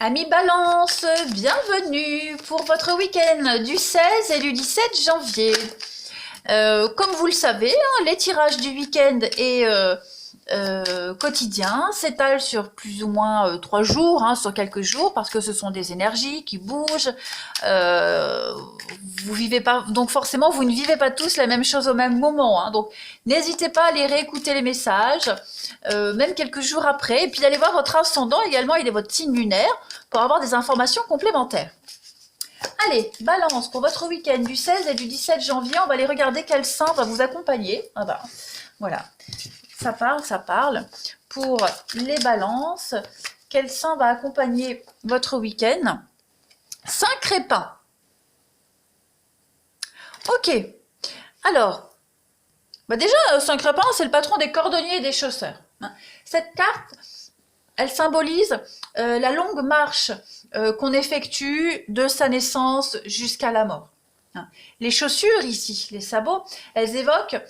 Amis Balance, bienvenue pour votre week-end du 16 et du 17 janvier. Comme vous le savez, les tirages du week-end et quotidien s'étalent sur plus ou moins 3 jours, sur quelques jours, parce que ce sont des énergies qui bougent. Vous vivez pas, donc forcément, vous ne vivez pas tous la même chose au même moment. Donc, n'hésitez pas à aller réécouter les messages, même quelques jours après, et puis d'aller voir votre ascendant également, il est votre signe lunaire, pour avoir des informations complémentaires. Allez, Balance, pour votre week-end du 16 et du 17 janvier, on va aller regarder quel saint va vous accompagner. Ah bah, voilà, ça parle. Pour les Balances, quel saint va accompagner votre week-end? Saint Crépin. Ok, alors, bah déjà, Saint Crépin, c'est le patron des cordonniers et des chausseurs. Cette carte, elle symbolise la longue marche qu'on effectue de sa naissance jusqu'à la mort. Les chaussures ici, les sabots, elles évoquent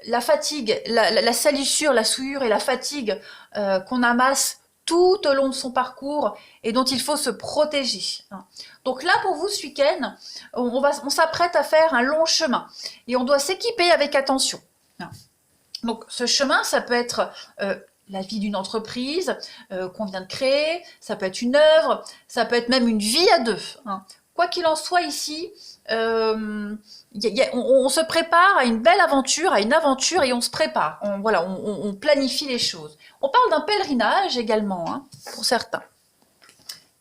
la fatigue, la salissure, la souillure et la fatigue qu'on amasse tout au long de son parcours et dont il faut se protéger. Donc là, pour vous, ce week-end, on s'apprête à faire un long chemin et on doit s'équiper avec attention. Donc ce chemin, ça peut être la vie d'une entreprise qu'on vient de créer, ça peut être une œuvre, ça peut être même une vie à deux. Quoi qu'il en soit ici, on se prépare à une belle aventure, et on se prépare. On planifie les choses. On parle d'un pèlerinage également, pour certains.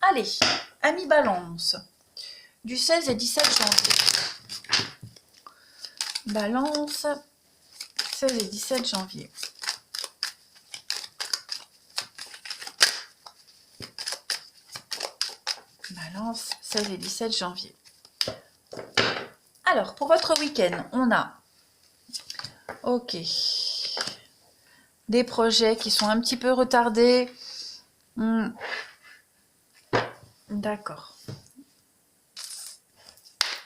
Allez, amis Balance, du 16 et 17 janvier. Balance, 16 et 17 janvier. Balance, 16 et 17 janvier. Alors, pour votre week-end, on a des projets qui sont un petit peu retardés. D'accord.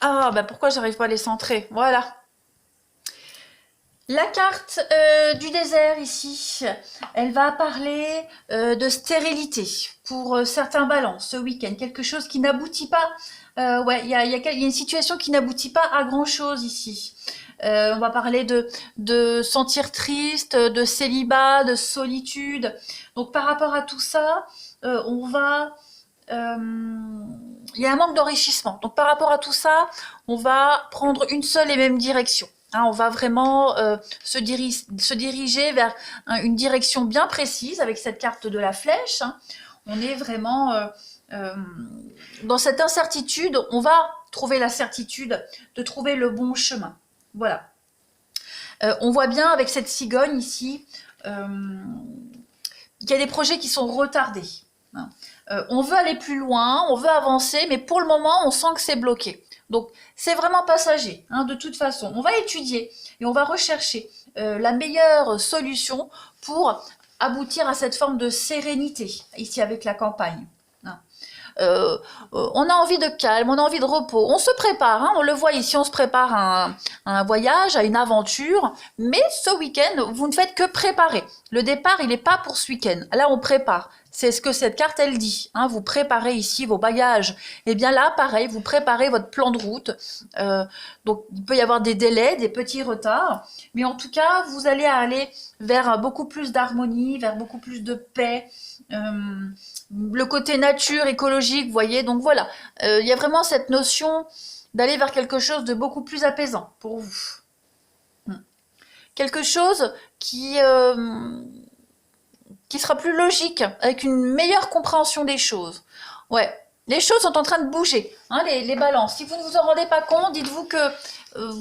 Ah, bah pourquoi j'arrive pas à les centrer? Voilà. La carte du désert ici, elle va parler de stérilité pour certains Balances ce week-end. Quelque chose qui n'aboutit pas. Il y a une situation qui n'aboutit pas à grand-chose ici. On va parler de sentir triste, de célibat, de solitude. Donc par rapport à tout ça, il y a un manque d'enrichissement. Donc par rapport à tout ça, on va prendre une seule et même direction. On va vraiment se diriger vers une direction bien précise avec cette carte de la flèche. On est vraiment dans cette incertitude. On va trouver la certitude de trouver le bon chemin. Voilà. On voit bien avec cette cigogne ici qu'il y a des projets qui sont retardés. On veut aller plus loin, on veut avancer, mais pour le moment, on sent que c'est bloqué. Donc, c'est vraiment passager, de toute façon. On va étudier et on va rechercher la meilleure solution pour aboutir à cette forme de sérénité, ici avec la campagne. On a envie de calme, on a envie de repos. On se prépare, on le voit ici, on se prépare à un voyage, à une aventure. Mais ce week-end, vous ne faites que préparer. Le départ, il n'est pas pour ce week-end. Là, on prépare. C'est ce que cette carte, elle dit. Vous préparez ici vos bagages. Et bien là, pareil, vous préparez votre plan de route. Donc, il peut y avoir des délais, des petits retards. Mais en tout cas, vous allez aller vers beaucoup plus d'harmonie, vers beaucoup plus de paix. Le côté nature, écologique, vous voyez. Donc voilà, il y a vraiment cette notion d'aller vers quelque chose de beaucoup plus apaisant pour vous. Quelque chose qui sera plus logique, avec une meilleure compréhension des choses. Ouais, les choses sont en train de bouger, les Balances. Si vous ne vous en rendez pas compte, dites-vous que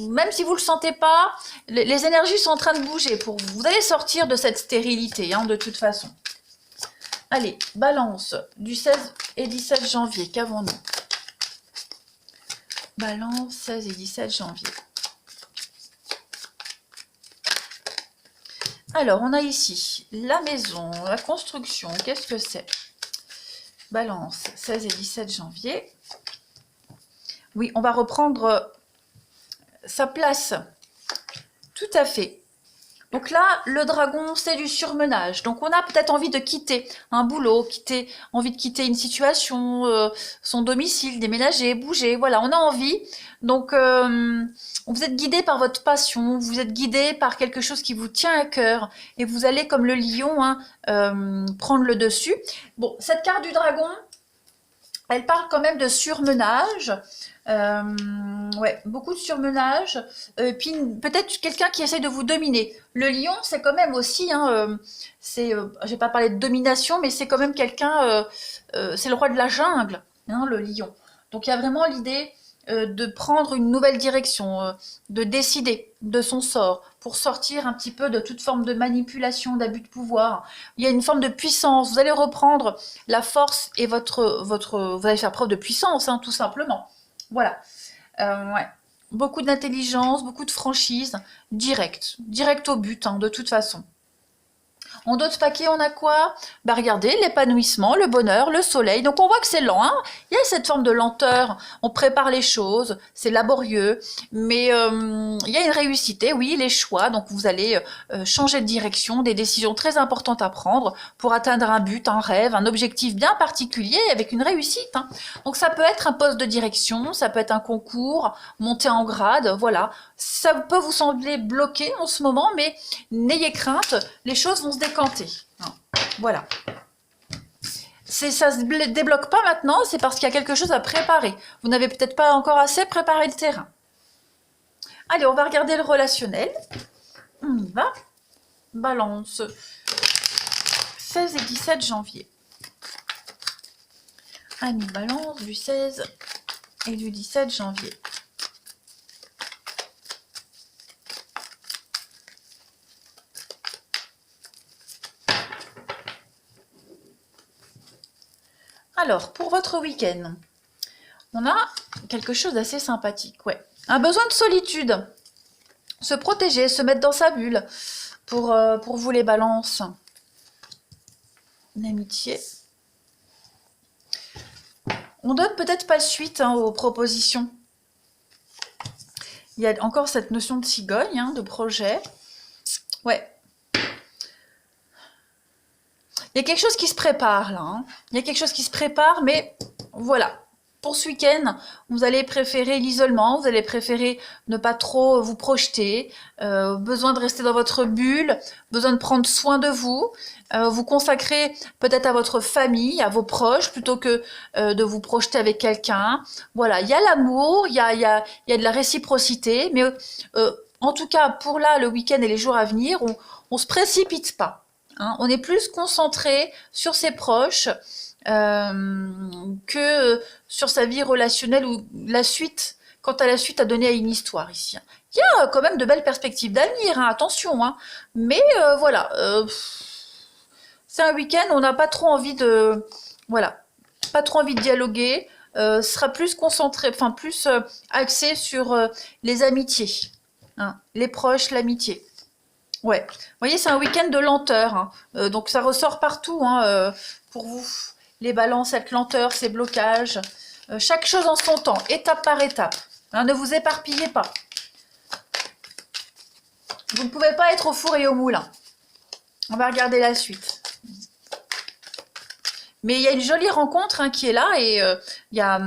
même si vous ne le sentez pas, les énergies sont en train de bouger pour vous. Vous allez sortir de cette stérilité, de toute façon. Allez, Balance, du 16 et 17 janvier, qu'avons-nous? Balance, 16 et 17 janvier. Alors, on a ici la maison, la construction, qu'est-ce que c'est? Balance, 16 et 17 janvier. Oui, on va reprendre sa place. Tout à fait. Donc là, le dragon, c'est du surmenage. Donc on a peut-être envie de quitter un boulot, envie de quitter une situation, son domicile, déménager, bouger. Voilà, on a envie. Donc vous êtes guidé par votre passion, vous êtes guidé par quelque chose qui vous tient à cœur. Et vous allez, comme le lion, hein, prendre le dessus. Bon, cette carte du dragon, elle parle quand même de surmenage. Ouais, beaucoup de surmenage. Puis peut-être quelqu'un qui essaie de vous dominer. Le lion, c'est quand même aussi, hein, je vais pas parler de domination, mais c'est quand même quelqu'un, c'est le roi de la jungle, hein, le lion. Donc il y a vraiment l'idée de prendre une nouvelle direction, de décider de son sort, pour sortir un petit peu de toute forme de manipulation, d'abus de pouvoir. Il y a une forme de puissance. Vous allez reprendre la force et vous allez faire preuve de puissance, hein, tout simplement. Voilà. Ouais. Beaucoup d'intelligence, beaucoup de franchise, direct au but, hein, de toute façon. En d'autres paquets, on a quoi? Bah regardez, l'épanouissement, le bonheur, le soleil. Donc on voit que c'est lent, hein. Il y a cette forme de lenteur. On prépare les choses, c'est laborieux, mais il y a une réussite. Et oui, les choix. Donc vous allez changer de direction, des décisions très importantes à prendre pour atteindre un but, un rêve, un objectif bien particulier avec une réussite, hein. Donc ça peut être un poste de direction, ça peut être un concours, monter en grade, voilà. Ça peut vous sembler bloqué en ce moment, mais n'ayez crainte, les choses vont se décanter. Voilà. Ça se débloque pas maintenant, c'est parce qu'il y a quelque chose à préparer. Vous n'avez peut-être pas encore assez préparé le terrain. Allez, on va regarder le relationnel. On y va. Balance. 16 et 17 janvier. Amis Balance du 16 et du 17 janvier. Alors, pour votre week-end, on a quelque chose d'assez sympathique, ouais. Un besoin de solitude. Se protéger, se mettre dans sa bulle. Pour vous les balances. L'amitié. On donne peut-être pas suite, hein, aux propositions. Il y a encore cette notion de cigogne, hein, de projet. Ouais. Il y a quelque chose qui se prépare là, hein. Il y a quelque chose qui se prépare, mais voilà. Pour ce week-end, vous allez préférer l'isolement, vous allez préférer ne pas trop vous projeter, besoin de rester dans votre bulle, besoin de prendre soin de vous, vous consacrer peut-être à votre famille, à vos proches, plutôt que de vous projeter avec quelqu'un. Voilà, il y a l'amour, il y a de la réciprocité, mais en tout cas, pour là, le week-end et les jours à venir, on se précipite pas. Hein, on est plus concentré sur ses proches que sur sa vie relationnelle ou la suite, quant à la suite à donner à une histoire ici. Il y a quand même de belles perspectives d'avenir, hein, attention, hein, mais voilà, c'est un week-end, on n'a pas trop envie de, voilà, pas trop envie de dialoguer, sera plus concentré, enfin plus axé sur les amitiés, hein, les proches, l'amitié. Ouais, vous voyez, c'est un week-end de lenteur, hein. Donc ça ressort partout, hein, pour vous. Les balances, cette lenteur, ces blocages. Chaque chose en son temps, étape par étape. Hein, ne vous éparpillez pas. Vous ne pouvez pas être au four et au moulin. On va regarder la suite. Mais il y a une jolie rencontre, hein, qui est là et il y a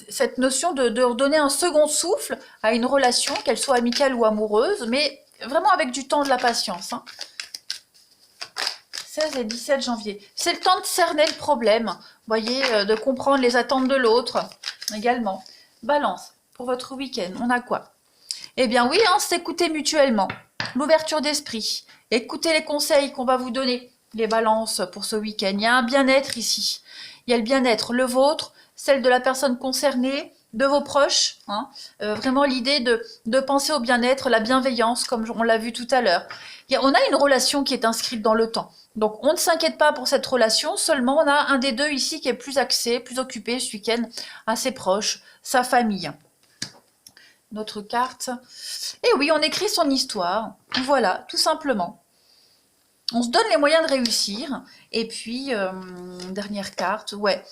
cette notion de redonner un second souffle à une relation, qu'elle soit amicale ou amoureuse, mais vraiment avec du temps, de la patience, hein. 16 et 17 janvier. C'est le temps de cerner le problème, vous voyez, de comprendre les attentes de l'autre également. Balance, pour votre week-end, on a quoi? Eh bien oui, hein, s'écouter mutuellement, l'ouverture d'esprit, écouter les conseils qu'on va vous donner, les balances pour ce week-end. Il y a un bien-être ici. Il y a le bien-être, le vôtre, celle de la personne concernée, de vos proches, hein. Vraiment l'idée de penser au bien-être, la bienveillance, comme on l'a vu tout à l'heure. On a une relation qui est inscrite dans le temps. Donc on ne s'inquiète pas pour cette relation, seulement on a un des deux ici qui est plus axé, plus occupé ce week-end à ses proches, sa famille. Notre carte. Et oui, on écrit son histoire. Voilà, tout simplement. On se donne les moyens de réussir. Et puis, dernière carte, ouais.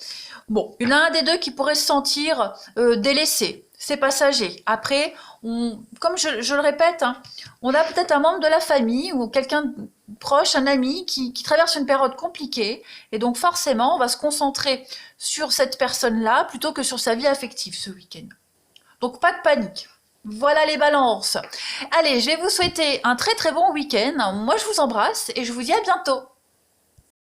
Bon, il y en a un des deux qui pourrait se sentir délaissé, c'est passager. Après, comme je le répète, hein, on a peut-être un membre de la famille ou quelqu'un de proche, un ami qui traverse une période compliquée. Et donc forcément, on va se concentrer sur cette personne-là plutôt que sur sa vie affective ce week-end. Donc pas de panique. Voilà les balances. Allez, je vais vous souhaiter un très très bon week-end. Moi, je vous embrasse et je vous dis à bientôt.